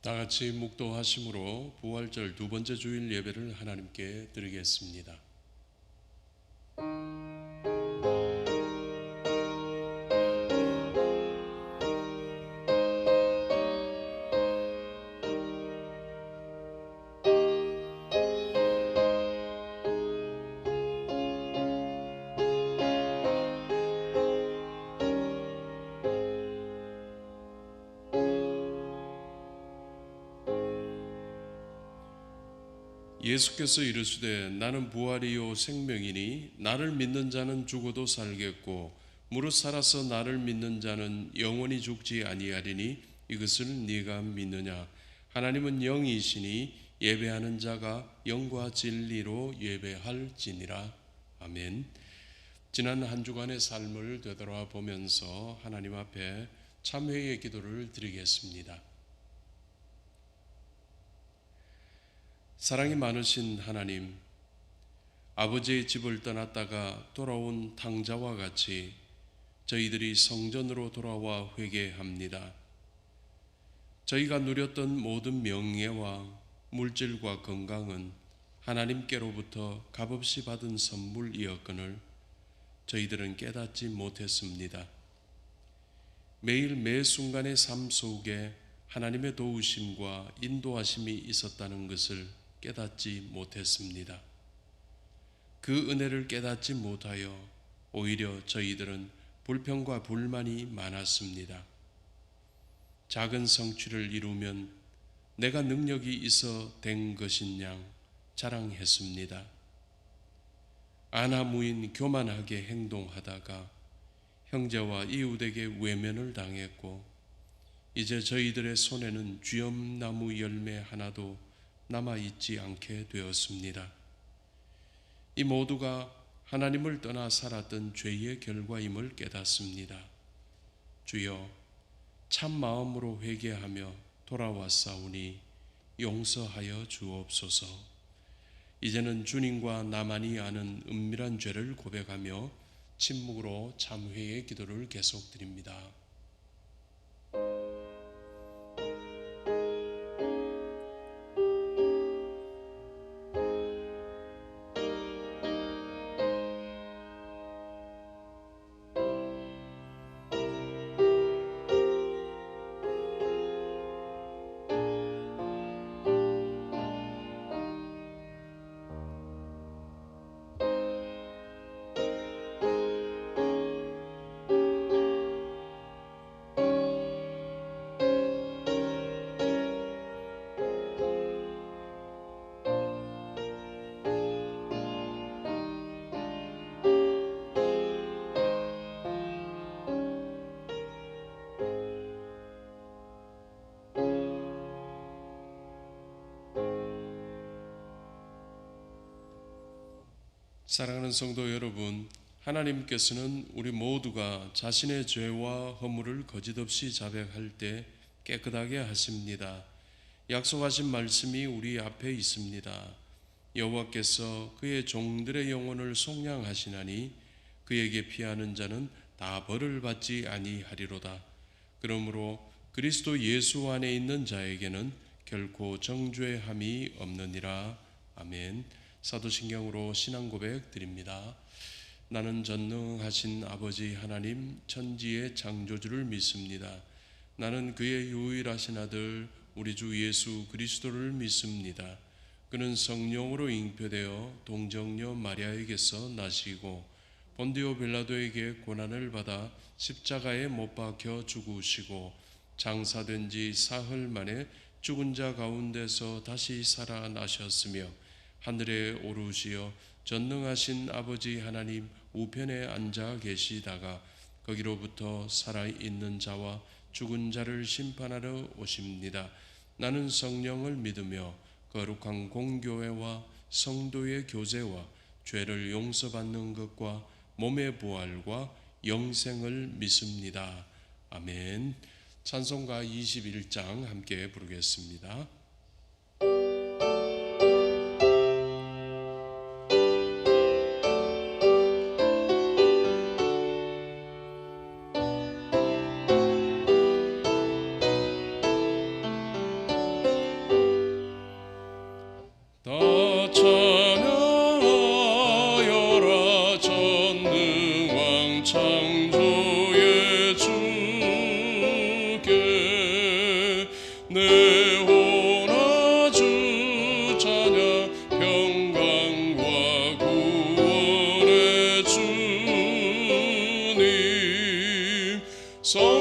다 같이 묵도하심으로 부활절 두 번째 주일 예배를 하나님께 드리겠습니다. 예수께서 이르시되 나는 부활이요 생명이니 나를 믿는 자는 죽어도 살겠고 무릇 살아서 나를 믿는 자는 영원히 죽지 아니하리니 이것을 네가 믿느냐. 하나님은 영이시니 예배하는 자가 영과 진리로 예배할지니라. 아멘. 지난 한 주간의 삶을 되돌아보면서 하나님 앞에 참회의 기도를 드리겠습니다. 사랑이 많으신 하나님, 아버지의 집을 떠났다가 돌아온 탕자와 같이 저희들이 성전으로 돌아와 회개합니다. 저희가 누렸던 모든 명예와 물질과 건강은 하나님께로부터 값없이 받은 선물이었거늘 저희들은 깨닫지 못했습니다. 매일 매 순간의 삶 속에 하나님의 도우심과 인도하심이 있었다는 것을 깨닫지 못했습니다. 그 은혜를 깨닫지 못하여 오히려 저희들은 불평과 불만이 많았습니다. 작은 성취를 이루면 내가 능력이 있어 된 것인 양 자랑했습니다. 아나무인 교만하게 행동하다가 형제와 이웃에게 외면을 당했고 이제 저희들의 손에는 쥐엄나무 열매 하나도 남아있지 않게 되었습니다. 이 모두가 하나님을 떠나 살았던 죄의 결과임을 깨닫습니다. 주여, 참 마음으로 회개하며 돌아왔사오니 용서하여 주옵소서. 이제는 주님과 나만이 아는 은밀한 죄를 고백하며 침묵으로 참회의 기도를 계속드립니다. 사랑하는 성도 여러분, 하나님께서는 우리 모두가 자신의 죄와 허물을 거짓없이 자백할 때 깨끗하게 하십니다. 약속하신 말씀이 우리 앞에 있습니다. 여호와께서 그의 종들의 영혼을 속량하시나니 그에게 피하는 자는 다 벌을 받지 아니하리로다. 그러므로 그리스도 예수 안에 있는 자에게는 결코 정죄함이 없느니라. 아멘. 사도신경으로 신앙 고백 드립니다. 나는 전능하신 아버지 하나님 천지의 창조주를 믿습니다. 나는 그의 유일하신 아들 우리 주 예수 그리스도를 믿습니다. 그는 성령으로 잉표되어 동정녀 마리아에게서 나시고 본디오 빌라도에게 고난을 받아 십자가에 못 박혀 죽으시고 장사된 지 사흘 만에 죽은 자 가운데서 다시 살아나셨으며 하늘에 오르시어 전능하신 아버지 하나님 우편에 앉아 계시다가 거기로부터 살아있는 자와 죽은 자를 심판하러 오십니다. 나는 성령을 믿으며 거룩한 공교회와 성도의 교제와 죄를 용서받는 것과 몸의 부활과 영생을 믿습니다. 아멘. 찬송가 21장 함께 부르겠습니다.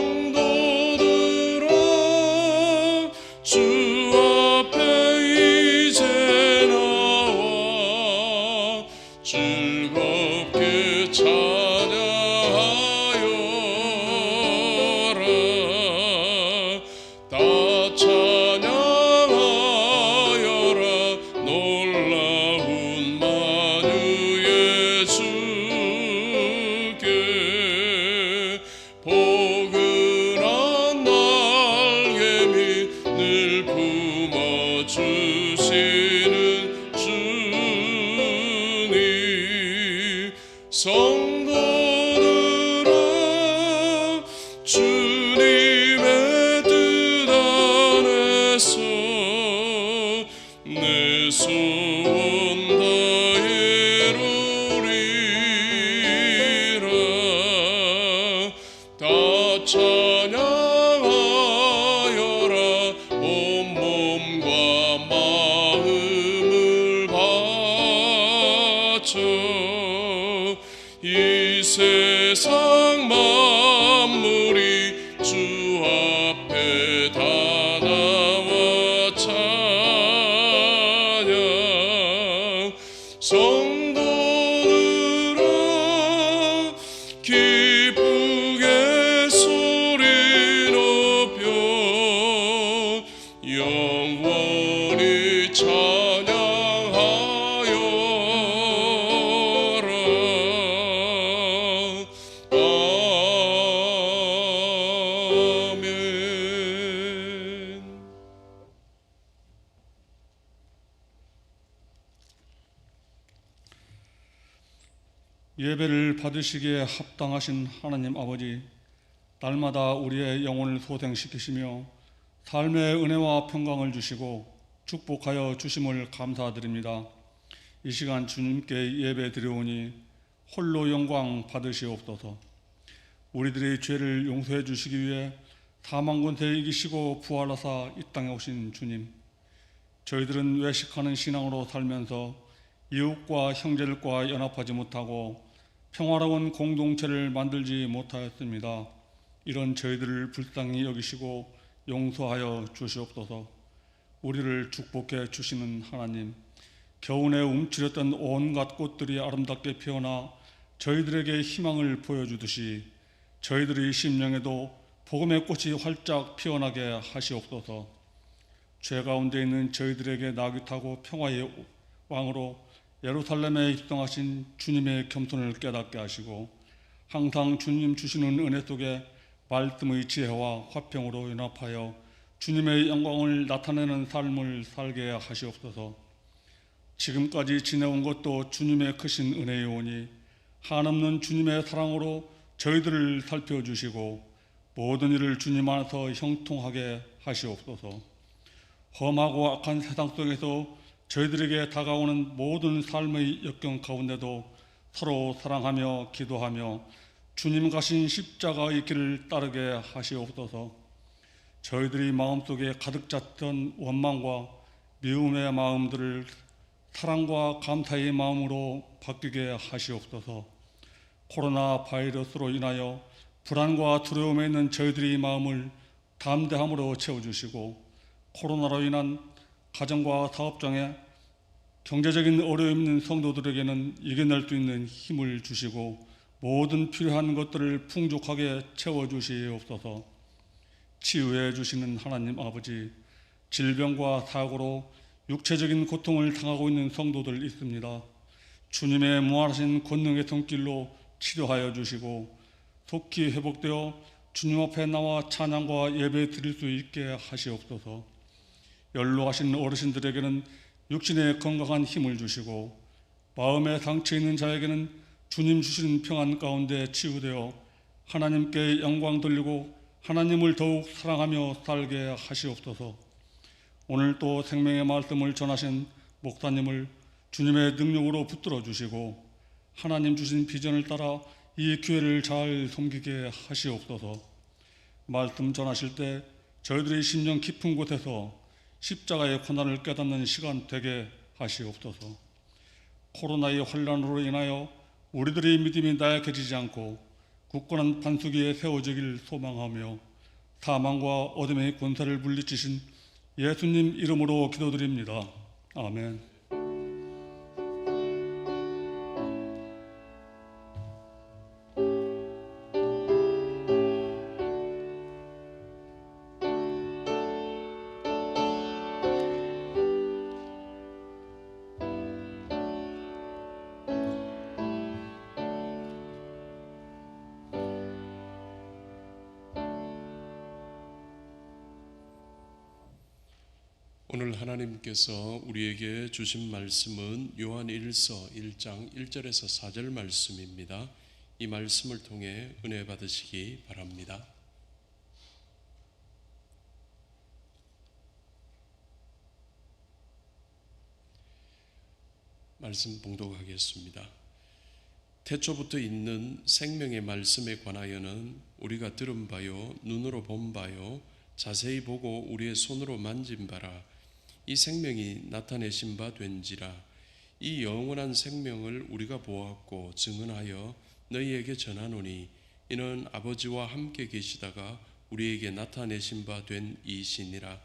성도들아 주 앞에 이제 나와 즐겁게 찬양하여라. 다 찬양하여라. 놀라운 만유 예수께 포근한 날개 및 늘 품어주시는 주님. 성도들아 주님의 뜻 안에서 내 소원 다이루리라. 다 찬양하여라. 온몸과 마음을 바쳐 이 세상 만물이 주 앞에 다 나와 찬양. 성도들아 기쁘게 소리 높여 영원히 찬양하여라. 아멘. 예배를 받으시기에 합당하신 하나님 아버지, 날마다 우리의 영혼을 소생시키시며 삶의 은혜와 평강을 주시고 축복하여 주심을 감사드립니다. 이 시간 주님께 예배 드려오니 홀로 영광 받으시옵소서. 우리들의 죄를 용서해 주시기 위해 사망 권세 이기시고 부활하사 이 땅에 오신 주님, 저희들은 외식하는 신앙으로 살면서 이웃과 형제들과 연합하지 못하고 평화로운 공동체를 만들지 못하였습니다. 이런 저희들을 불쌍히 여기시고 용서하여 주시옵소서. 우리를 축복해 주시는 하나님, 겨우내 움츠렸던 온갖 꽃들이 아름답게 피어나 저희들에게 희망을 보여주듯이 저희들의 심령에도 복음의 꽃이 활짝 피어나게 하시옵소서. 죄 가운데 있는 저희들에게 나귀 타고 평화의 왕으로 예루살렘에 입성하신 주님의 겸손을 깨닫게 하시고 항상 주님 주시는 은혜 속에 말씀의 지혜와 화평으로 연합하여 주님의 영광을 나타내는 삶을 살게 하시옵소서. 지금까지 지내온 것도 주님의 크신 은혜이오니 한없는 주님의 사랑으로 저희들을 살펴주시고 모든 일을 주님 안에서 형통하게 하시옵소서. 험하고 악한 세상 속에서 저희들에게 다가오는 모든 삶의 역경 가운데도 서로 사랑하며 기도하며 주님 가신 십자가의 길을 따르게 하시옵소서. 저희들이 마음속에 가득 찼던 원망과 미움의 마음들을 사랑과 감사의 마음으로 바뀌게 하시옵소서. 코로나 바이러스로 인하여 불안과 두려움에 있는 저희들의 마음을 담대함으로 채워주시고 코로나로 인한 가정과 사업장에 경제적인 어려움 있는 성도들에게는 이겨낼 수 있는 힘을 주시고 모든 필요한 것들을 풍족하게 채워주시옵소서. 치유해 주시는 하나님 아버지, 질병과 사고로 육체적인 고통을 당하고 있는 성도들 있습니다. 주님의 무한하신 권능의 손길로 치료하여 주시고 속히 회복되어 주님 앞에 나와 찬양과 예배 드릴 수 있게 하시옵소서. 연로하신 어르신들에게는 육신의 건강한 힘을 주시고 마음에 상처 있는 자에게는 주님 주시는 평안 가운데 치유되어 하나님께 영광 돌리고 하나님을 더욱 사랑하며 살게 하시옵소서. 오늘 또 생명의 말씀을 전하신 목사님을 주님의 능력으로 붙들어 주시고 하나님 주신 비전을 따라 이 교회를 잘 섬기게 하시옵소서. 말씀 전하실 때 저희들의 심령 깊은 곳에서 십자가의 고난을 깨닫는 시간 되게 하시옵소서. 코로나의 혼란으로 인하여 우리들의 믿음이 나약해지지 않고 굳건한 반석 위에 세워지길 소망하며 사망과 어둠의 권세를 물리치신 예수님 이름으로 기도드립니다. 아멘. 오늘 하나님께서 우리에게 주신 말씀은 요한일서 1장 1절에서 4절 말씀입니다. 이 말씀을 통해 은혜 받으시기 바랍니다. 말씀 봉독하겠습니다. 태초부터 있는 생명의 말씀에 관하여는 우리가 들은 바요, 눈으로 본 바요, 자세히 보고 우리의 손으로 만진 바라 이 생명이 나타내신 바 된지라. 이 영원한 생명을 우리가 보았고 증언하여 너희에게 전하노니 이는 아버지와 함께 계시다가 우리에게 나타내신 바 된 이시니라.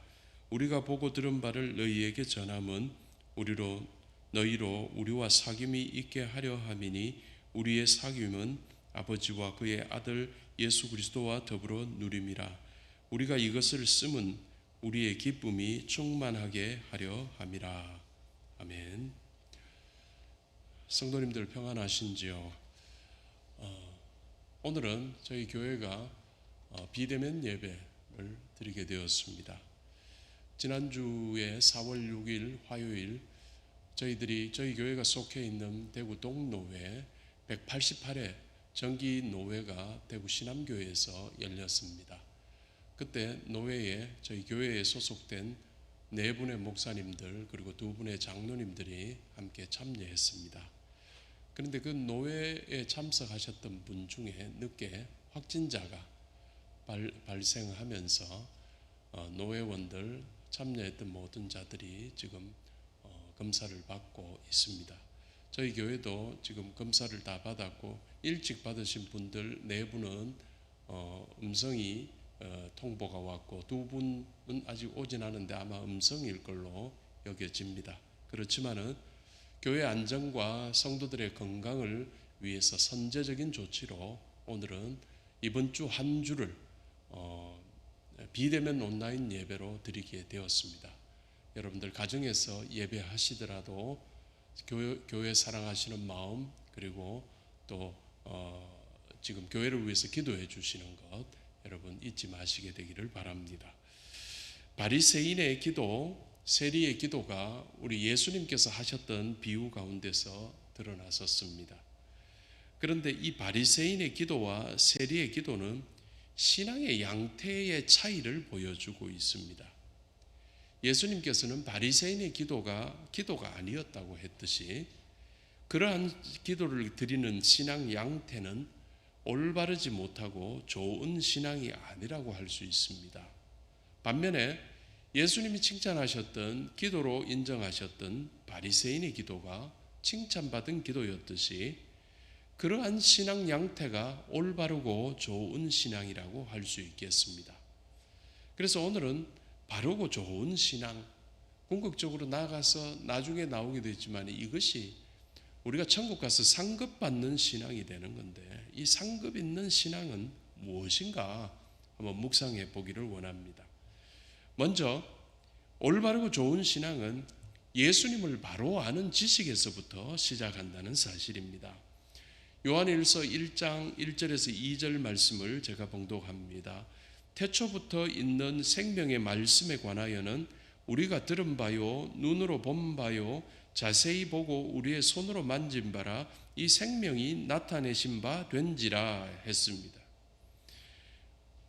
우리가 보고 들은 바를 너희에게 전함은 너희로 우리와 사귐이 있게 하려 함이니 우리의 사귐은 아버지와 그의 아들 예수 그리스도와 더불어 누림이라. 우리가 이것을 쓰면 우리의 기쁨이 충만하게 하려 함이라. 아멘. 성도님들 평안하신지요? 오늘은 저희 교회가 비대면 예배를 드리게 되었습니다. 지난주에 4월 6일 화요일 저희 교회가 속해 있는 대구 동노회 188회 정기 노회가 대구 신암교회에서 열렸습니다. 그때 노회에 저희 교회에 소속된 4분의 목사님들 그리고 2분의 장로님들이 함께 참여했습니다. 그런데 그 노회에 참석하셨던 분 중에 늦게 확진자가 발생하면서 노회원들 참여했던 모든 자들이 지금 검사를 받고 있습니다. 저희 교회도 지금 검사를 다 받았고 일찍 받으신 분들 4분은 음성이 통보가 왔고 2분은 아직 오진 않은데 아마 음성일 걸로 여겨집니다. 그렇지만은 교회 안전과 성도들의 건강을 위해서 선제적인 조치로 오늘은 이번 주 한 주를 비대면 온라인 예배로 드리게 되었습니다. 여러분들 가정에서 예배하시더라도 교회 사랑하시는 마음 그리고 또 지금 교회를 위해서 기도해 주시는 것 여러분 잊지 마시게 되기를 바랍니다. 바리새인의 기도, 세리의 기도가 우리 예수님께서 하셨던 비유 가운데서 드러났었습니다. 그런데 이 바리새인의 기도와 세리의 기도는 신앙의 양태의 차이를 보여주고 있습니다. 예수님께서는 바리새인의 기도가 아니었다고 했듯이 그러한 기도를 드리는 신앙 양태는 올바르지 못하고 좋은 신앙이 아니라고 할 수 있습니다. 반면에 예수님이 칭찬하셨던 기도로 인정하셨던 바리새인의 기도가 칭찬받은 기도였듯이 그러한 신앙 양태가 올바르고 좋은 신앙이라고 할 수 있겠습니다. 그래서 오늘은 바르고 좋은 신앙, 궁극적으로 나아가서 나중에 나오기도 했지만 이것이 우리가 천국 가서 상급 받는 신앙이 되는 건데 이 상급 있는 신앙은 무엇인가 한번 묵상해 보기를 원합니다. 먼저 올바르고 좋은 신앙은 예수님을 바로 아는 지식에서부터 시작한다는 사실입니다. 요한일서 1장 1절에서 2절 말씀을 제가 봉독합니다. 태초부터 있는 생명의 말씀에 관하여는 우리가 들은 바요, 눈으로 본 바요, 자세히 보고 우리의 손으로 만진 바라 이 생명이 나타내신 바 된지라 했습니다.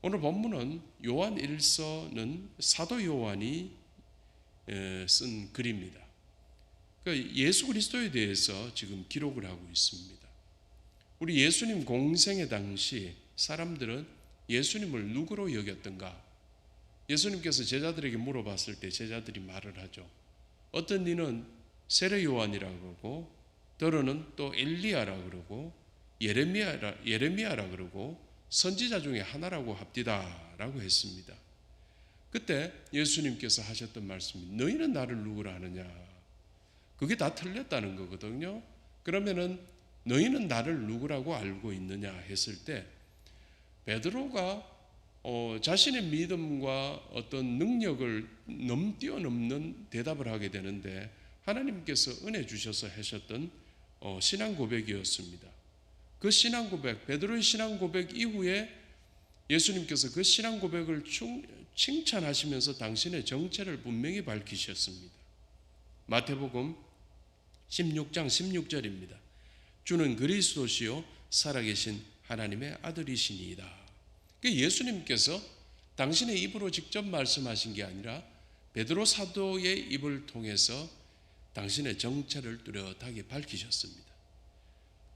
오늘 본문은 요한일서는 사도 요한이 쓴 글입니다. 그러니까 예수 그리스도에 대해서 지금 기록을 하고 있습니다. 우리 예수님 공생의 당시 사람들은 예수님을 누구로 여겼던가? 예수님께서 제자들에게 물어봤을 때 제자들이 말을 하죠. 어떤 이는 세례 요한이라고 그러고 더러는 또 엘리야라고 그러고 예레미야라 그러고 선지자 중에 하나라고 합디다라고 했습니다. 그때 예수님께서 하셨던 말씀이 너희는 나를 누구라 하느냐. 그게 다 틀렸다는 거거든요. 그러면은 너희는 나를 누구라고 알고 있느냐 했을 때 베드로가 자신의 믿음과 어떤 능력을 뛰어넘는 대답을 하게 되는데 하나님께서 은혜 주셔서 하셨던 신앙 고백이었습니다. 그 신앙 고백, 베드로의 신앙 고백 이후에 예수님께서 그 신앙 고백을 칭찬하시면서 당신의 정체를 분명히 밝히셨습니다. 마태복음 16장 16절입니다. 주는 그리스도시요 살아계신 하나님의 아들이시니이다. 예수님께서 당신의 입으로 직접 말씀하신 게 아니라 베드로 사도의 입을 통해서 당신의 정체를 뚜렷하게 밝히셨습니다.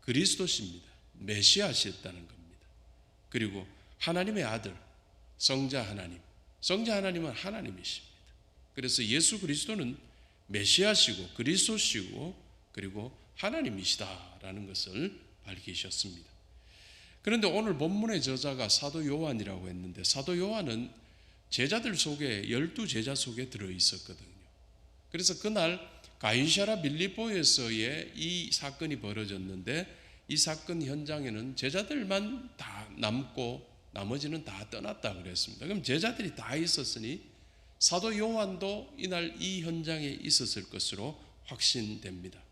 그리스도십니다. 메시아시였다는 겁니다. 그리고 하나님의 아들, 성자 하나님. 성자 하나님은 하나님이십니다. 그래서 예수 그리스도는 메시아시고 그리스도시고 그리고 하나님이시다라는 것을 밝히셨습니다. 그런데 오늘 본문의 저자가 사도 요한이라고 했는데 사도 요한은 제자들 속에 12제자 속에 들어있었거든요. 그래서 그날 가이사랴 빌립보에서의 이 사건이 벌어졌는데 이 사건 현장에는 제자들만 다 남고 나머지는 다 떠났다 그랬습니다. 그럼 제자들이 다 있었으니 사도 요한도 이날 이 현장에 있었을 것으로 확신됩니다.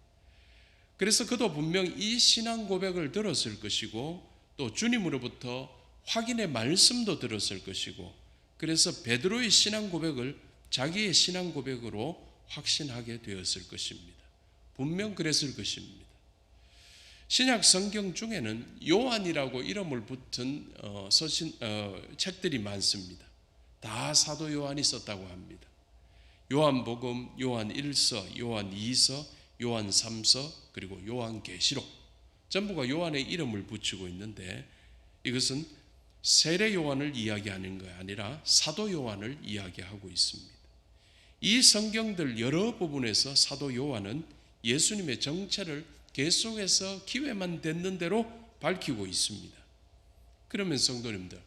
그래서 그도 분명 이 신앙 고백을 들었을 것이고 또 주님으로부터 확인의 말씀도 들었을 것이고 그래서 베드로의 신앙 고백을 자기의 신앙 고백으로 확신하게 되었을 것입니다. 분명 그랬을 것입니다. 신약 성경 중에는 요한이라고 이름을 붙은 책들이 많습니다. 다 사도 요한이 썼다고 합니다. 요한복음, 요한 1서, 요한 2서, 요한 3서, 그리고 요한 계시록 전부가 요한의 이름을 붙이고 있는데 이것은 세례 요한을 이야기하는 것이 아니라 사도 요한을 이야기하고 있습니다. 이 성경들 여러 부분에서 사도 요한은 예수님의 정체를 계속해서 기회만 되는 대로 밝히고 있습니다. 그러면 성도님들,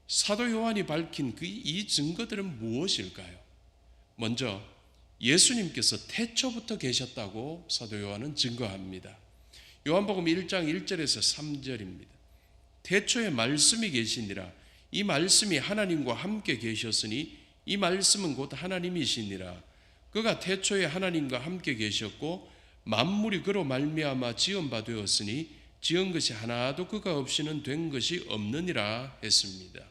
사도 요한이 밝힌 이 증거들은 무엇일까요? 먼저 예수님께서 태초부터 계셨다고 사도 요한은 증거합니다. 요한복음 1장 1절에서 3절입니다. 태초에 말씀이 계시니라. 이 말씀이 하나님과 함께 계셨으니 이 말씀은 곧 하나님이시니라. 그가 태초에 하나님과 함께 계셨고 만물이 그로 말미암아 지은 바 되었으니 지은 것이 하나도 그가 없이는 된 것이 없느니라 했습니다.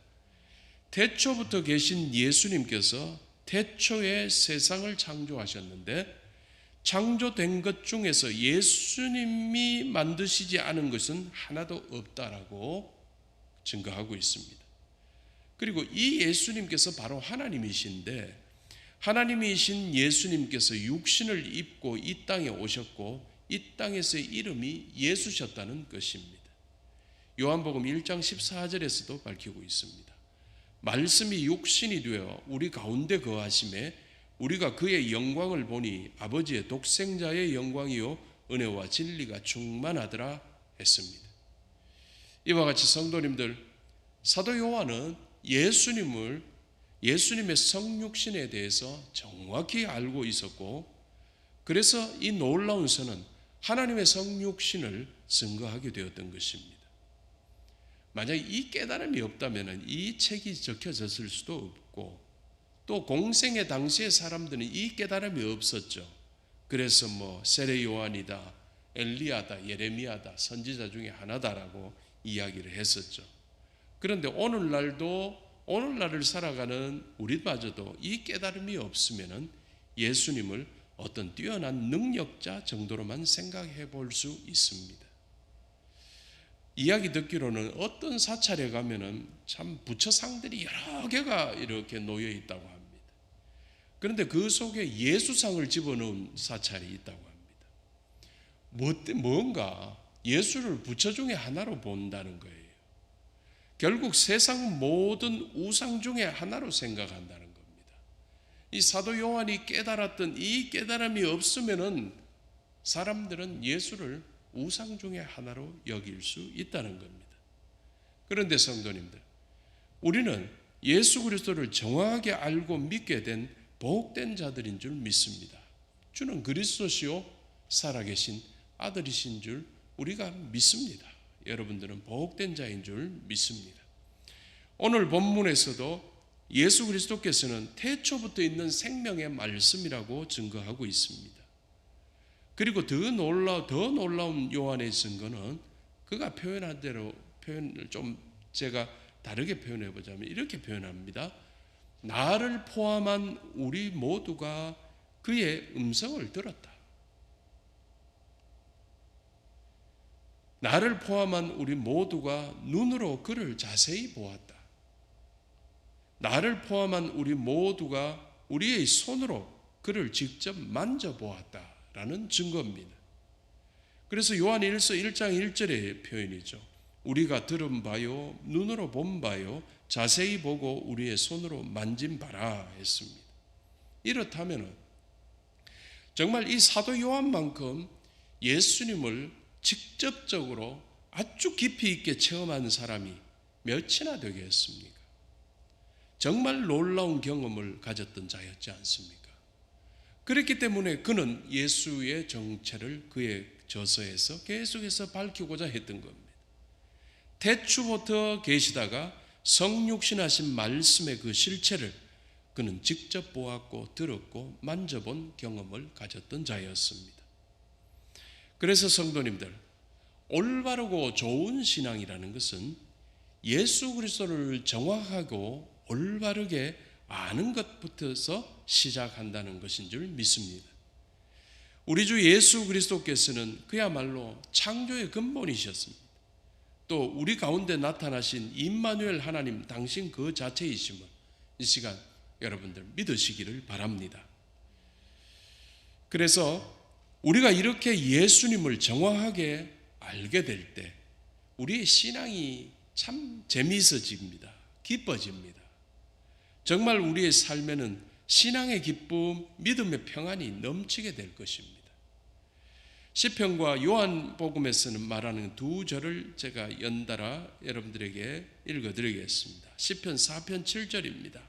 태초부터 계신 예수님께서 태초에 세상을 창조하셨는데 창조된 것 중에서 예수님이 만드시지 않은 것은 하나도 없다라고 증거하고 있습니다. 그리고 이 예수님께서 바로 하나님이신데 하나님이신 예수님께서 육신을 입고 이 땅에 오셨고 이 땅에서의 이름이 예수셨다는 것입니다. 요한복음 1장 14절에서도 밝히고 있습니다. 말씀이 육신이 되어 우리 가운데 거하심에 우리가 그의 영광을 보니 아버지의 독생자의 영광이요 은혜와 진리가 충만하더라 했습니다. 이와 같이 성도님들, 사도 요한은 예수님의 성육신에 대해서 정확히 알고 있었고 그래서 이 놀라운 선은 하나님의 성육신을 증거하게 되었던 것입니다. 만약 이 깨달음이 없다면 이 책이 적혀졌을 수도 없고 또 공생의 당시의 사람들은 이 깨달음이 없었죠. 그래서 세례 요한이다, 엘리야다, 예레미야다, 선지자 중에 하나다라고 이야기를 했었죠. 그런데 오늘날을 살아가는 우리마저도 이 깨달음이 없으면 예수님을 어떤 뛰어난 능력자 정도로만 생각해 볼 수 있습니다. 이야기 듣기로는 어떤 사찰에 가면은 참 부처상들이 여러 개가 이렇게 놓여 있다고 합니다. 그런데 그 속에 예수상을 집어넣은 사찰이 있다고 합니다. 뭔가 예수를 부처 중에 하나로 본다는 거예요. 결국 세상 모든 우상 중에 하나로 생각한다는 겁니다. 이 사도 요한이 깨달았던 이 깨달음이 없으면은 사람들은 예수를 우상 중의 하나로 여길 수 있다는 겁니다. 그런데 성도님들, 우리는 예수 그리스도를 정확하게 알고 믿게 된 복된 자들인 줄 믿습니다. 주는 그리스도시요 살아계신 아들이신 줄 우리가 믿습니다. 여러분들은 복된 자인 줄 믿습니다. 오늘 본문에서도 예수 그리스도께서는 태초부터 있는 생명의 말씀이라고 증거하고 있습니다. 그리고 더 놀라운 요한의 증거는 그가 표현한 대로 표현을 좀 제가 다르게 표현해 보자면 이렇게 표현합니다. 나를 포함한 우리 모두가 그의 음성을 들었다. 나를 포함한 우리 모두가 눈으로 그를 자세히 보았다. 나를 포함한 우리 모두가 우리의 손으로 그를 직접 만져보았다라는 증거입니다. 그래서 요한 1서 1장 1절의 표현이죠. 우리가 들은 바요, 눈으로 본 바요, 자세히 보고 우리의 손으로 만진 바라 했습니다. 이렇다면 정말 이 사도 요한만큼 예수님을 직접적으로 아주 깊이 있게 체험한 사람이 몇이나 되겠습니까? 정말 놀라운 경험을 가졌던 자였지 않습니까? 그렇기 때문에 그는 예수의 정체를 그의 저서에서 계속해서 밝히고자 했던 겁니다. 태초부터 계시다가 성육신하신 말씀의 그 실체를 그는 직접 보았고 들었고 만져본 경험을 가졌던 자였습니다. 그래서 성도님들, 올바르고 좋은 신앙이라는 것은 예수 그리스도를 정확하고 올바르게 아는 것부터서 시작한다는 것인 줄 믿습니다. 우리 주 예수 그리스도께서는 그야말로 창조의 근본이셨습니다. 또 우리 가운데 나타나신 임마누엘 하나님 당신 그 자체이심을 이 시간 여러분들 믿으시기를 바랍니다. 그래서 우리가 이렇게 예수님을 정확하게 알게 될 때 우리의 신앙이 참 재미있어집니다. 기뻐집니다. 정말 우리의 삶에는 신앙의 기쁨, 믿음의 평안이 넘치게 될 것입니다. 시편과 요한복음에서는 말하는 두 절을 제가 연달아 여러분들에게 읽어드리겠습니다. 시편 4편 7절입니다.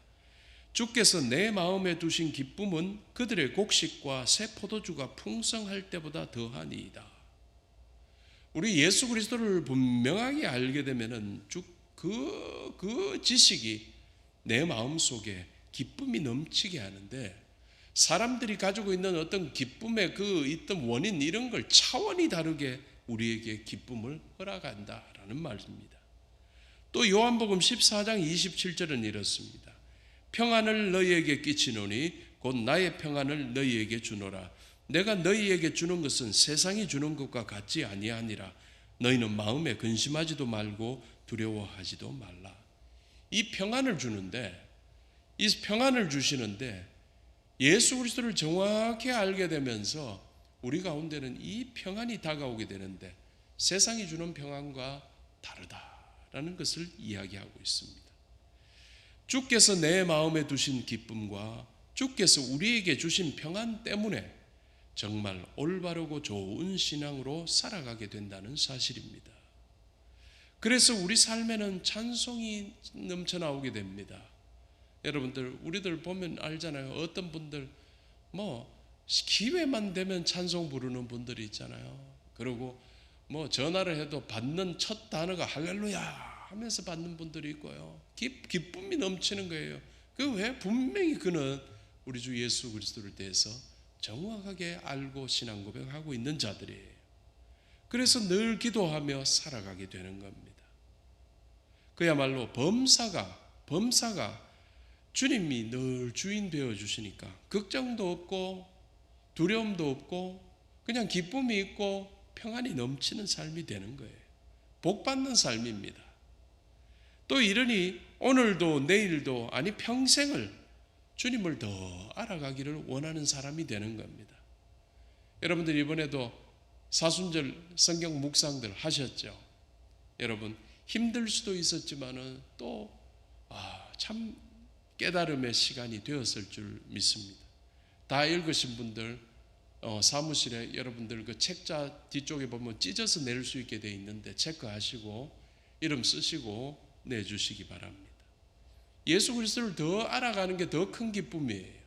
주께서 내 마음에 두신 기쁨은 그들의 곡식과 새 포도주가 풍성할 때보다 더하니이다. 우리 예수 그리스도를 분명하게 알게 되면은 그 지식이 내 마음 속에 기쁨이 넘치게 하는데, 사람들이 가지고 있는 어떤 기쁨의 그 있던 원인 이런 걸 차원이 다르게 우리에게 기쁨을 허락한다라는 말입니다. 또 요한복음 14장 27절은 이렇습니다. 평안을 너희에게 끼치노니 곧 나의 평안을 너희에게 주노라. 내가 너희에게 주는 것은 세상이 주는 것과 같지 아니하니라. 너희는 마음에 근심하지도 말고 두려워하지도 말라. 이 평안을 주는데, 이 평안을 주시는데 예수 그리스도를 정확히 알게 되면서 우리 가운데는 이 평안이 다가오게 되는데 세상이 주는 평안과 다르다라는 것을 이야기하고 있습니다. 주께서 내 마음에 두신 기쁨과 주께서 우리에게 주신 평안 때문에 정말 올바르고 좋은 신앙으로 살아가게 된다는 사실입니다. 그래서 우리 삶에는 찬송이 넘쳐나오게 됩니다. 여러분들, 우리들 보면 알잖아요. 어떤 분들 기회만 되면 찬송 부르는 분들이 있잖아요. 그리고 전화를 해도 받는 첫 단어가 할렐루야 하면서 받는 분들이 있고요. 기쁨이 넘치는 거예요. 그 왜? 분명히 그는 우리 주 예수 그리스도를 대해서 정확하게 알고 신앙 고백하고 있는 자들이에요. 그래서 늘 기도하며 살아가게 되는 겁니다. 그야말로 범사가 주님이 늘 주인 되어 주시니까 걱정도 없고 두려움도 없고 그냥 기쁨이 있고 평안이 넘치는 삶이 되는 거예요. 복받는 삶입니다. 또 이러니 오늘도 내일도 아니 평생을 주님을 더 알아가기를 원하는 사람이 되는 겁니다. 여러분들 이번에도 사순절 성경 묵상들 하셨죠? 여러분 힘들 수도 있었지만은 또 참 깨달음의 시간이 되었을 줄 믿습니다. 다 읽으신 분들 사무실에 여러분들 그 책자 뒤쪽에 보면 찢어서 낼 수 있게 돼 있는데 체크하시고 이름 쓰시고 내주시기 바랍니다. 예수 그리스도를 더 알아가는 게 더 큰 기쁨이에요.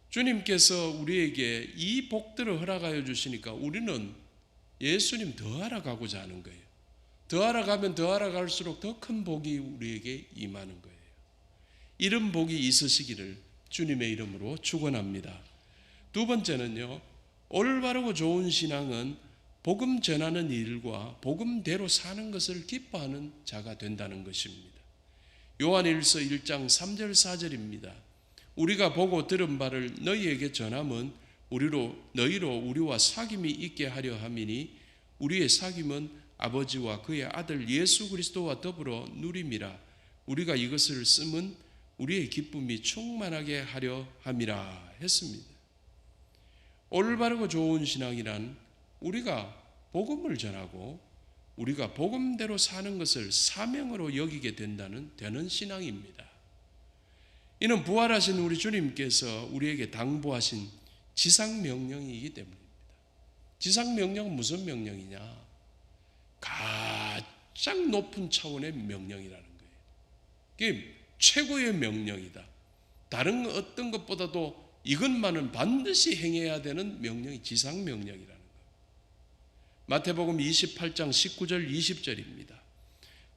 주님께서 우리에게 이 복들을 허락하여 주시니까 우리는 예수님 더 알아가고자 하는 거예요. 더 알아가면 더 알아갈수록 더 큰 복이 우리에게 임하는 거예요. 이런 복이 있으시기를 주님의 이름으로 축원합니다. 두 번째는요, 올바르고 좋은 신앙은 복음 전하는 일과 복음대로 사는 것을 기뻐하는 자가 된다는 것입니다. 요한일서 1장 3절 4절입니다. 우리가 보고 들은 바를 너희에게 전함은 너희로 우리와 사귐이 있게 하려 함이니 우리의 사귐은 아버지와 그의 아들 예수 그리스도와 더불어 누림이라. 우리가 이것을 쓰면 우리의 기쁨이 충만하게 하려 함이라 했습니다. 올바르고 좋은 신앙이란 우리가 복음을 전하고 우리가 복음대로 사는 것을 사명으로 여기게 되는 신앙입니다. 이는 부활하신 우리 주님께서 우리에게 당부하신 지상명령이기 때문입니다. 지상명령은 무슨 명령이냐? 가장 높은 차원의 명령이라는 거예요. 그게 최고의 명령이다. 다른 어떤 것보다도 이것만은 반드시 행해야 되는 명령이 지상명령이라는 거예요. 마태복음 28장 19절 20절입니다.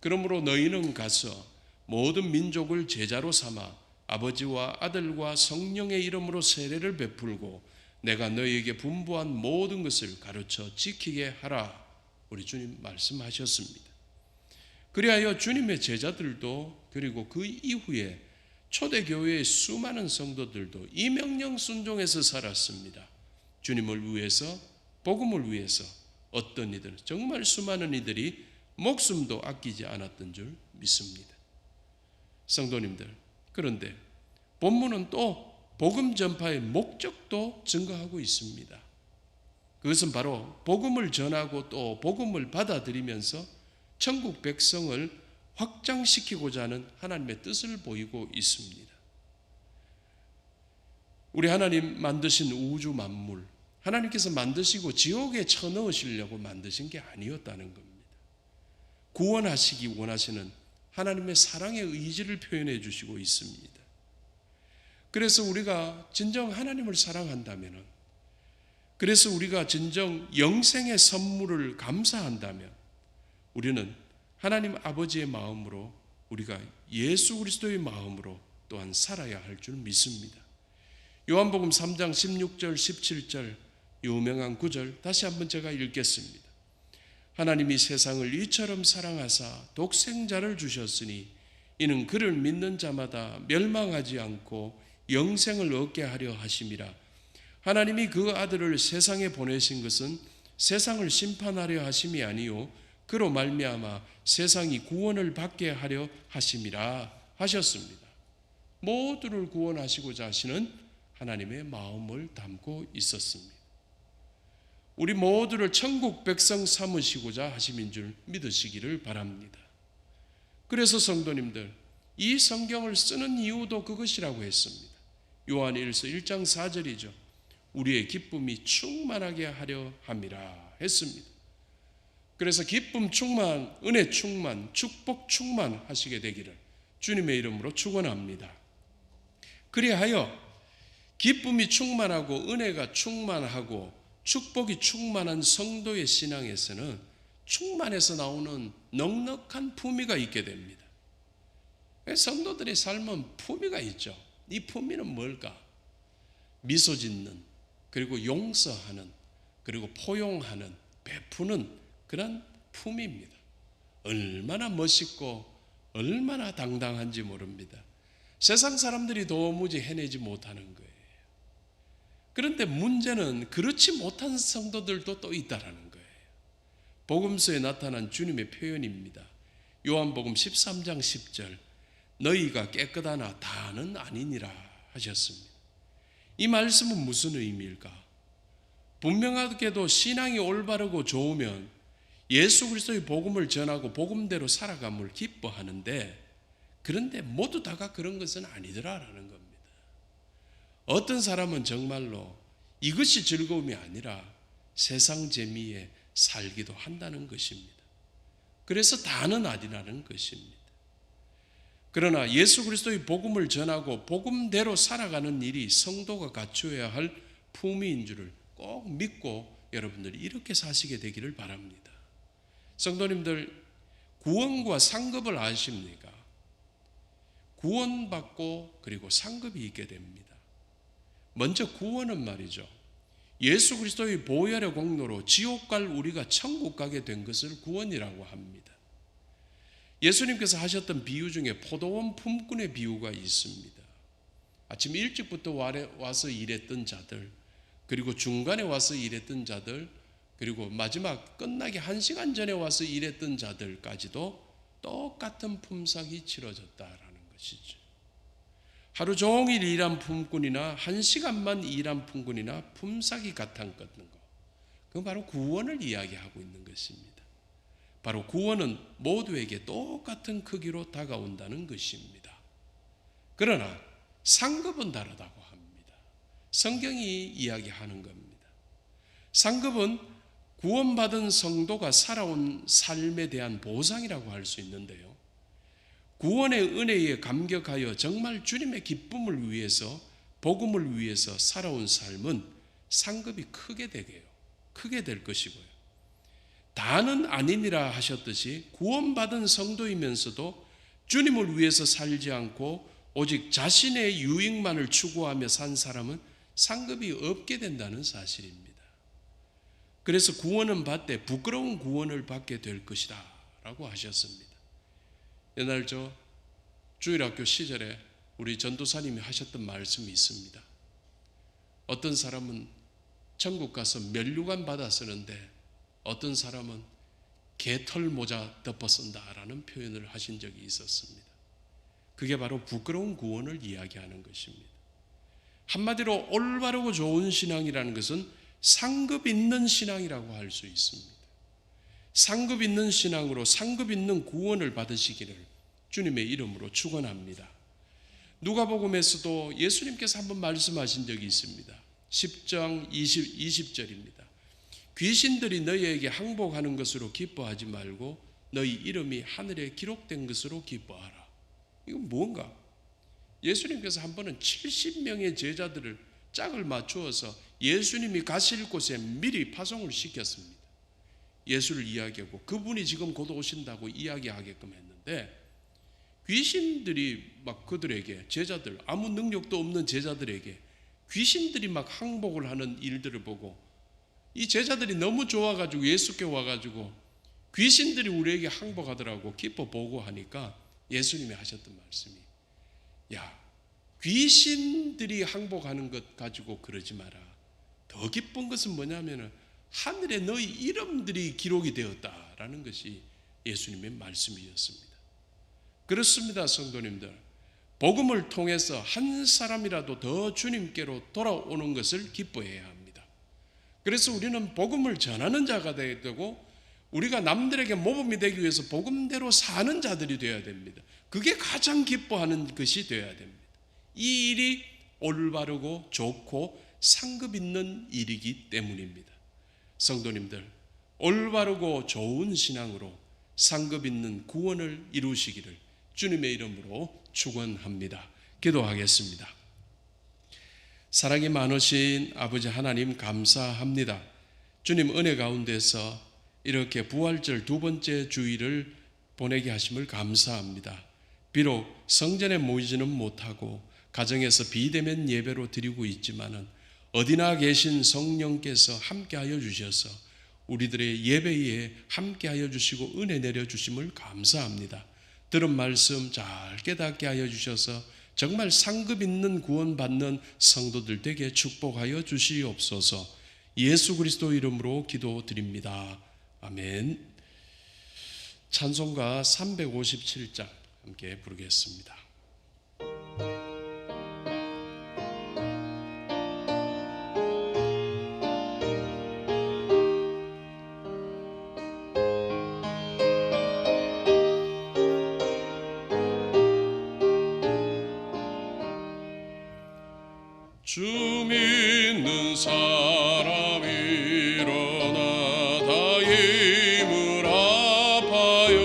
그러므로 너희는 가서 모든 민족을 제자로 삼아 아버지와 아들과 성령의 이름으로 세례를 베풀고 내가 너희에게 분부한 모든 것을 가르쳐 지키게 하라. 우리 주님 말씀하셨습니다. 그리하여 주님의 제자들도 그리고 그 이후에 초대교회의 수많은 성도들도 이 명령 순종해서 살았습니다. 주님을 위해서, 복음을 위해서 어떤 이들, 정말 수많은 이들이 목숨도 아끼지 않았던 줄 믿습니다. 성도님들, 그런데 본문은 또 복음 전파의 목적도 증거하고 있습니다. 그것은 바로 복음을 전하고 또 복음을 받아들이면서 천국 백성을 확장시키고자 하는 하나님의 뜻을 보이고 있습니다. 우리 하나님 만드신 우주 만물, 하나님께서 만드시고 지옥에 쳐넣으시려고 만드신 게 아니었다는 겁니다. 구원하시기 원하시는 하나님의 사랑의 의지를 표현해 주시고 있습니다. 그래서 우리가 진정 하나님을 사랑한다면, 그래서 우리가 진정 영생의 선물을 감사한다면 우리는 하나님 아버지의 마음으로, 우리가 예수 그리스도의 마음으로 또한 살아야 할 줄 믿습니다. 요한복음 3장 16절 17절 유명한 구절 다시 한번 제가 읽겠습니다. 하나님이 세상을 이처럼 사랑하사 독생자를 주셨으니 이는 그를 믿는 자마다 멸망하지 않고 영생을 얻게 하려 하심이라. 하나님이 그 아들을 세상에 보내신 것은 세상을 심판하려 하심이 아니요 그로 말미암아 세상이 구원을 받게 하려 하심이라 하셨습니다. 모두를 구원하시고자 하시는 하나님의 마음을 담고 있었습니다. 우리 모두를 천국 백성 삼으시고자 하심인 줄 믿으시기를 바랍니다. 그래서 성도님들, 이 성경을 쓰는 이유도 그것이라고 했습니다. 요한일서 1장 4절이죠. 우리의 기쁨이 충만하게 하려 함이라 했습니다. 그래서 기쁨 충만, 은혜 충만, 축복 충만하시게 되기를 주님의 이름으로 축원합니다. 그리하여 기쁨이 충만하고 은혜가 충만하고 축복이 충만한 성도의 신앙에서는 충만해서 나오는 넉넉한 품위가 있게 됩니다. 성도들의 삶은 품위가 있죠. 이 품위는 뭘까? 미소 짓는, 그리고 용서하는, 그리고 포용하는, 베푸는 그런 품위입니다. 얼마나 멋있고 얼마나 당당한지 모릅니다. 세상 사람들이 도무지 해내지 못하는 거예요. 그런데 문제는 그렇지 못한 성도들도 또 있다라는 거예요. 복음서에 나타난 주님의 표현입니다. 요한복음 13장 10절 너희가 깨끗하나 다는 아니니라 하셨습니다. 이 말씀은 무슨 의미일까? 분명하게도 신앙이 올바르고 좋으면 예수 그리스도의 복음을 전하고 복음대로 살아감을 기뻐하는데, 그런데 모두 다가 그런 것은 아니더라라는 겁니다. 어떤 사람은 정말로 이것이 즐거움이 아니라 세상 재미에 살기도 한다는 것입니다. 그래서 다는 아니라는 것입니다. 그러나 예수 그리스도의 복음을 전하고 복음대로 살아가는 일이 성도가 갖추어야 할 품위인 줄을 꼭 믿고 여러분들이 이렇게 사시게 되기를 바랍니다. 성도님들, 구원과 상급을 아십니까? 구원받고 그리고 상급이 있게 됩니다. 먼저 구원은 말이죠, 예수 그리스도의 보혈의 공로로 지옥 갈 우리가 천국 가게 된 것을 구원이라고 합니다. 예수님께서 하셨던 비유 중에 포도원 품꾼의 비유가 있습니다. 아침 일찍부터 와서 일했던 자들, 그리고 중간에 와서 일했던 자들, 그리고 마지막 끝나기 1시간 전에 와서 일했던 자들까지도 똑같은 품삯이 치러졌다라는 것이죠. 하루 종일 일한 품꾼이나 1시간만 일한 품꾼이나 품삯이 같았던 것, 그건 바로 구원을 이야기하고 있는 것입니다. 바로 구원은 모두에게 똑같은 크기로 다가온다는 것입니다. 그러나 상급은 다르다고 합니다. 성경이 이야기하는 겁니다. 상급은 구원받은 성도가 살아온 삶에 대한 보상이라고 할 수 있는데요, 구원의 은혜에 감격하여 정말 주님의 기쁨을 위해서, 복음을 위해서 살아온 삶은 상급이 크게 될 것이고요, 다는 아니니라 하셨듯이 구원받은 성도이면서도 주님을 위해서 살지 않고 오직 자신의 유익만을 추구하며 산 사람은 상급이 없게 된다는 사실입니다. 그래서 구원은 받되 부끄러운 구원을 받게 될 것이다 라고 하셨습니다. 옛날 주일학교 시절에 우리 전도사님이 하셨던 말씀이 있습니다. 어떤 사람은 천국 가서 면류관 받아 쓰는데 어떤 사람은 개털 모자 덮어 쓴다라는 표현을 하신 적이 있었습니다. 그게 바로 부끄러운 구원을 이야기하는 것입니다. 한마디로 올바르고 좋은 신앙이라는 것은 상급 있는 신앙이라고 할 수 있습니다. 상급 있는 신앙으로 상급 있는 구원을 받으시기를 주님의 이름으로 축원합니다. 누가복음에서도 예수님께서 한번 말씀하신 적이 있습니다. 10장 20절입니다. 귀신들이 너희에게 항복하는 것으로 기뻐하지 말고 너희 이름이 하늘에 기록된 것으로 기뻐하라. 이건 뭔가? 예수님께서 한 번은 70명의 제자들을 짝을 맞추어서 예수님이 가실 곳에 미리 파송을 시켰습니다. 예수를 이야기하고 그분이 지금 곧 오신다고 이야기하게끔 했는데, 귀신들이 막 그들에게, 제자들, 아무 능력도 없는 제자들에게 귀신들이 막 항복을 하는 일들을 보고 이 제자들이 너무 좋아가지고 예수께 와가지고 귀신들이 우리에게 항복하더라고 기뻐 보고 하니까 예수님이 하셨던 말씀이, 야, 귀신들이 항복하는 것 가지고 그러지 마라. 더 기쁜 것은 뭐냐면은 하늘에 너희 이름들이 기록이 되었다라는 것이 예수님의 말씀이었습니다. 그렇습니다, 성도님들. 복음을 통해서 한 사람이라도 더 주님께로 돌아오는 것을 기뻐해야 합니다. 그래서 우리는 복음을 전하는 자가 되어야 되고, 우리가 남들에게 모범이 되기 위해서 복음대로 사는 자들이 되어야 됩니다. 그게 가장 기뻐하는 것이 되어야 됩니다. 이 일이 올바르고 좋고 상급 있는 일이기 때문입니다. 성도님들, 올바르고 좋은 신앙으로 상급 있는 구원을 이루시기를 주님의 이름으로 축원합니다. 기도하겠습니다. 사랑이 많으신 아버지 하나님, 감사합니다. 주님 은혜 가운데서 이렇게 부활절 두 번째 주일을 보내게 하심을 감사합니다. 비록 성전에 모이지는 못하고 가정에서 비대면 예배로 드리고 있지만은 어디나 계신 성령께서 함께하여 주셔서 우리들의 예배에 함께하여 주시고 은혜 내려 주심을 감사합니다. 들은 말씀 잘 깨닫게 하여 주셔서 정말 상급 있는 구원받는 성도들 되게 축복하여 주시옵소서. 예수 그리스도 이름으로 기도드립니다. 아멘. 찬송가 357장 함께 부르겠습니다. 주 믿는 사람 일어나 다 힘을 아파요.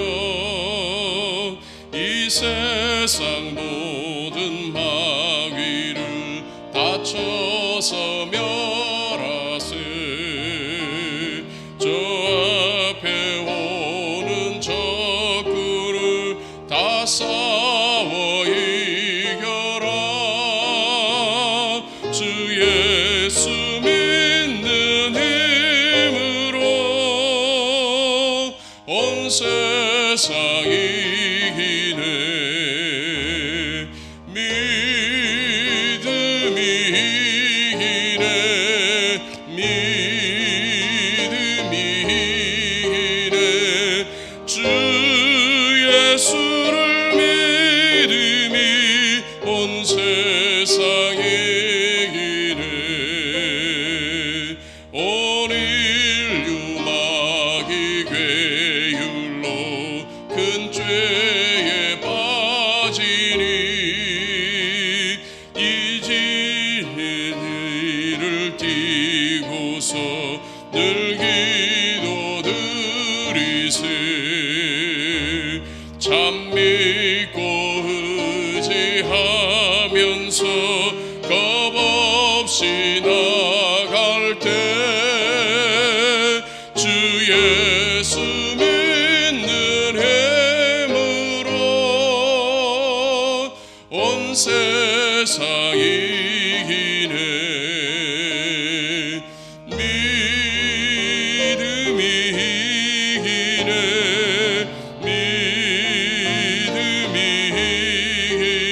이 세상 모든 마귀를 다쳐서 멸하세. 저 앞에 오는 적그를 다 싸워 이겨라. 주 예수 믿는 힘으로 온 세상 이기네. 믿음이 이기네. 믿음이 이기네. 주 예수를 믿음이 온 세상에 이기네. 온 인류 마귀 괴율로 큰 죄에 빠지니 이 진리를 띠고서 늘 기도드리세. 참 믿고 의지하면서 겁없이 나갈 때 주 예수 믿는 힘으로 온 세상 이기네. 믿음이 이기네. 믿음이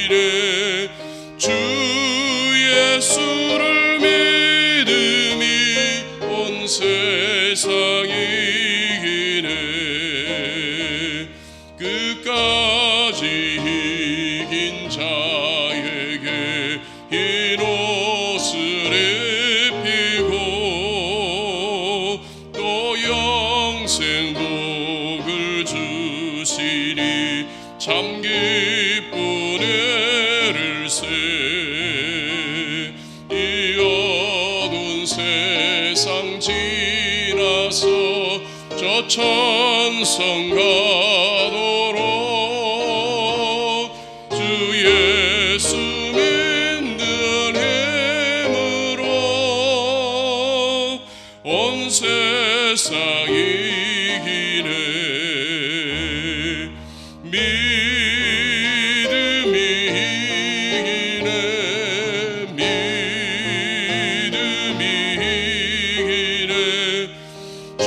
이기네. 주 예수를 믿음이 온 세상 이기네. 끝까지 이긴 자에게 흰 옷을 입히고 또 영생 복을 주시니 참 기쁜 애를세. 이 어두운 세상 지나서 저 천성 가도록 주 예수 믿는 힘으로 온 세상 이기네. 믿음이 이기네. 믿음이 이기네. 주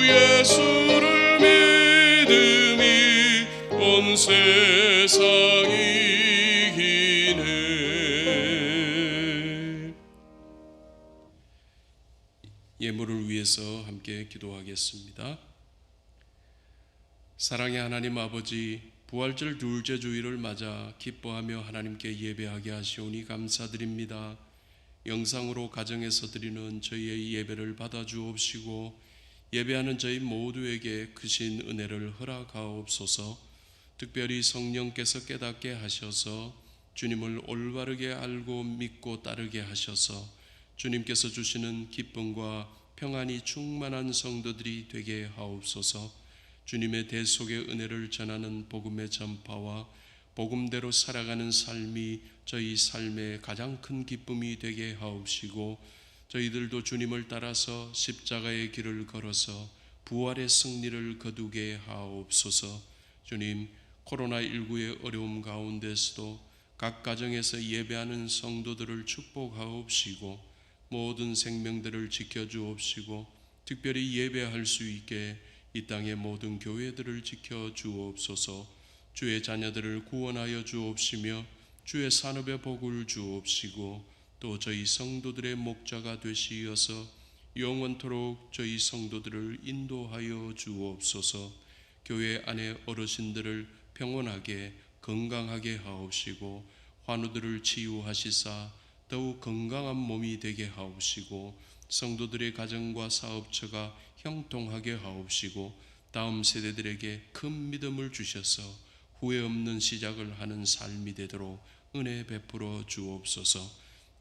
예수를 믿음이 온 세상 이기네. 예물을 위해서 함께 기도하겠습니다. 사랑의 하나님 아버지, 부활절 둘째 주일을 맞아 기뻐하며 하나님께 예배하게 하시오니 감사드립니다. 영상으로 가정에서 드리는 저희의 예배를 받아주옵시고 예배하는 저희 모두에게 크신 은혜를 허락하옵소서. 특별히 성령께서 깨닫게 하셔서 주님을 올바르게 알고 믿고 따르게 하셔서 주님께서 주시는 기쁨과 평안이 충만한 성도들이 되게 하옵소서. 주님의 대속의 은혜를 전하는 복음의 전파와 복음대로 살아가는 삶이 저희 삶의 가장 큰 기쁨이 되게 하옵시고 저희들도 주님을 따라서 십자가의 길을 걸어서 부활의 승리를 거두게 하옵소서. 주님, 코로나19의 어려움 가운데서도 각 가정에서 예배하는 성도들을 축복하옵시고 모든 생명들을 지켜주옵시고 특별히 예배할 수 있게 이 땅의 모든 교회들을 지켜주옵소서. 주의 자녀들을 구원하여 주옵시며 주의 산업의 복을 주옵시고 또 저희 성도들의 목자가 되시어서 영원토록 저희 성도들을 인도하여 주옵소서. 교회 안의 어르신들을 평온하게 건강하게 하옵시고 환우들을 치유하시사 더욱 건강한 몸이 되게 하옵시고 성도들의 가정과 사업처가 형통하게 하옵시고 다음 세대들에게 큰 믿음을 주셔서 후회 없는 시작을 하는 삶이 되도록 은혜 베풀어 주옵소서.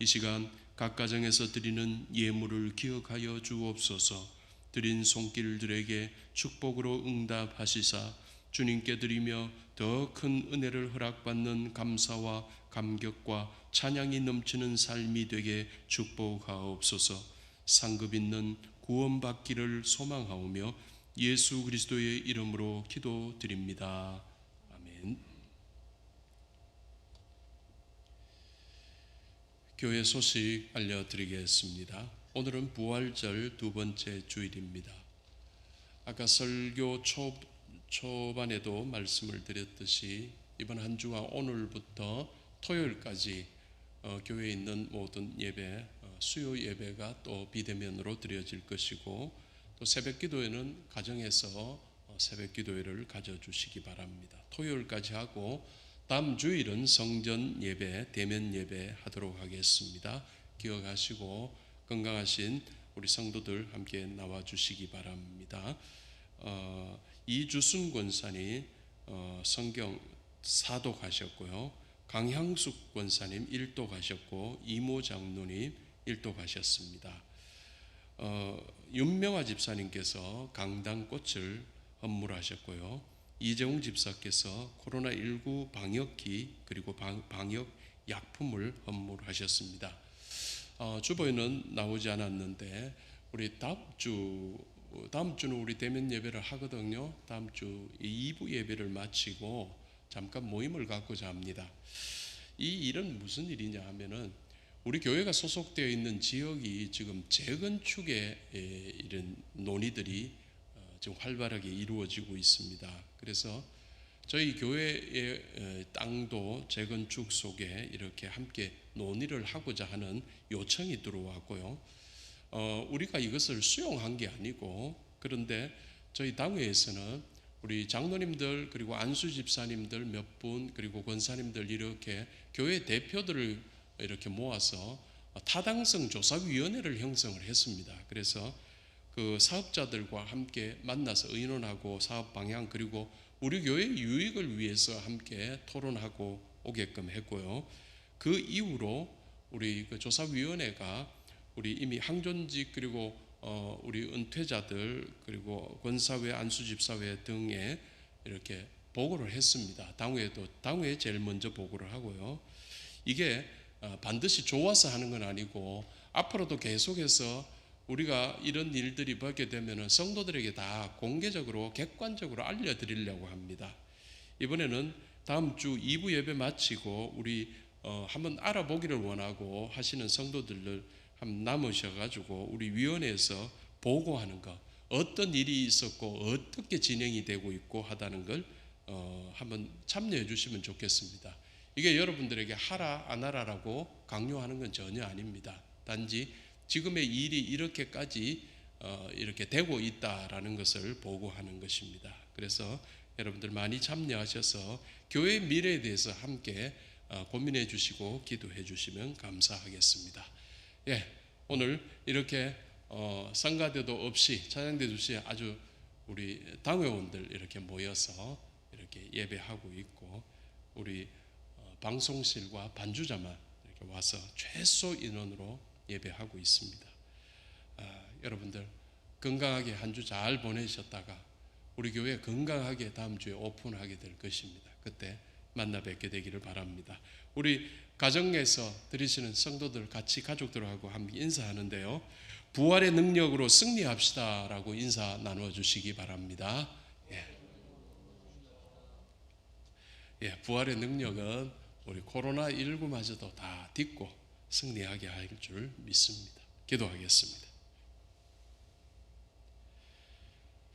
이 시간 각 가정에서 드리는 예물을 기억하여 주옵소서. 드린 손길들에게 축복으로 응답하시사 주님께 드리며 더 큰 은혜를 허락받는 감사와 감격과 찬양이 넘치는 삶이 되게 축복하옵소서. 상급 있는 구원받기를 소망하오며 예수 그리스도의 이름으로 기도드립니다. 아멘. 교회 소식 알려드리겠습니다. 오늘은 부활절 두 번째 주일입니다. 아까 설교 초반에도 말씀을 드렸듯이 이번 한 주간 오늘부터 토요일까지 교회에 있는 모든 예배, 수요 예배가 또 비대면으로 드려질 것이고, 또 새벽 기도회는 가정에서 새벽 기도회를 가져주시기 바랍니다. 토요일까지 하고 다음 주일은 성전 예배, 대면 예배 하도록 하겠습니다. 기억하시고 건강하신 우리 성도들 함께 나와주시기 바랍니다. 이주순 권사님 성경 4도 가셨고요. 강향숙 권사님 1도 가셨고, 이모 장로님 1도 가셨습니다. 윤명화 집사님께서 강당꽃을 헌물하셨고요. 이재웅 집사께서 코로나19 방역기 그리고 방역 약품을 헌물하셨습니다. 주보에는 나오지 않았는데 우리 다음 주는 우리 대면 예배를 하거든요. 다음 주 2부 예배를 마치고 잠깐 모임을 갖고자 합니다. 이 일은 무슨 일이냐 하면은 우리 교회가 소속되어 있는 지역이 지금 재건축의 이런 논의들이 지금 활발하게 이루어지고 있습니다. 그래서 저희 교회의 땅도 재건축 속에 이렇게 함께 논의를 하고자 하는 요청이 들어왔고요. 우리가 이것을 수용한 게 아니고, 그런데 저희 당회에서는 우리 장로님들 그리고 안수 집사님들 몇 분 그리고 권사님들 이렇게 교회 대표들을 이렇게 모아서 타당성 조사위원회를 형성을 했습니다. 그래서 그 사업자들과 함께 만나서 의논하고 사업 방향 그리고 우리 교회 유익을 위해서 함께 토론하고 오게끔 했고요. 그 이후로 우리 그 조사위원회가 우리 이미 항존직 그리고 우리 은퇴자들 그리고 권사회, 안수집사회 등에 이렇게 보고를 했습니다. 당회에 제일 먼저 보고를 하고요. 이게 반드시 좋아서 하는 건 아니고 앞으로도 계속해서 우리가 이런 일들이 벌게 되면 성도들에게 다 공개적으로 객관적으로 알려드리려고 합니다. 이번에는 다음 주 2부 예배 마치고 우리 한번 알아보기를 원하고 하시는 성도들을 한번 남으셔가지고 우리 위원회에서 보고하는 것, 어떤 일이 있었고 어떻게 진행이 되고 있고 하다는 걸 한번 참여해 주시면 좋겠습니다. 이게 여러분들에게 하라 안 하라라고 강요하는 건 전혀 아닙니다. 단지 지금의 일이 이렇게까지 이렇게 되고 있다라는 것을 보고하는 것입니다. 그래서 여러분들 많이 참여하셔서 교회의 미래에 대해서 함께 고민해 주시고 기도해 주시면 감사하겠습니다. 예, 오늘 이렇게 성가대도 없이 찬양대도 없이 아주 우리 당회원들 이렇게 모여서 이렇게 예배하고 있고, 우리 방송실과 반주자만 이렇게 와서 최소 인원으로 예배하고 있습니다. 여러분들 건강하게 한 주 잘 보내셨다가 우리 교회 건강하게 다음 주에 오픈하게 될 것입니다. 그때 만나 뵙게 되기를 바랍니다. 우리 가정에서 드리시는 성도들 같이 가족들하고 함께 인사하는데요. 부활의 능력으로 승리합시다라고 인사 나누어 주시기 바랍니다. 예, 부활의 능력은 우리 코로나19마저도 다 딛고 승리하게 할 줄 믿습니다. 기도하겠습니다.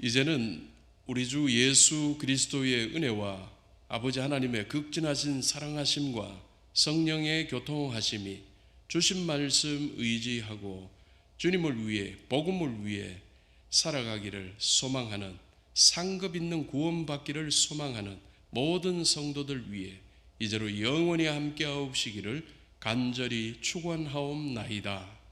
이제는 우리 주 예수 그리스도의 은혜와 아버지 하나님의 극진하신 사랑하심과 성령의 교통하심이 주신 말씀 의지하고 주님을 위해 복음을 위해 살아가기를 소망하는, 상급 있는 구원받기를 소망하는 모든 성도들 위해 이제로 영원히 함께하옵시기를 간절히 축원하옵나이다.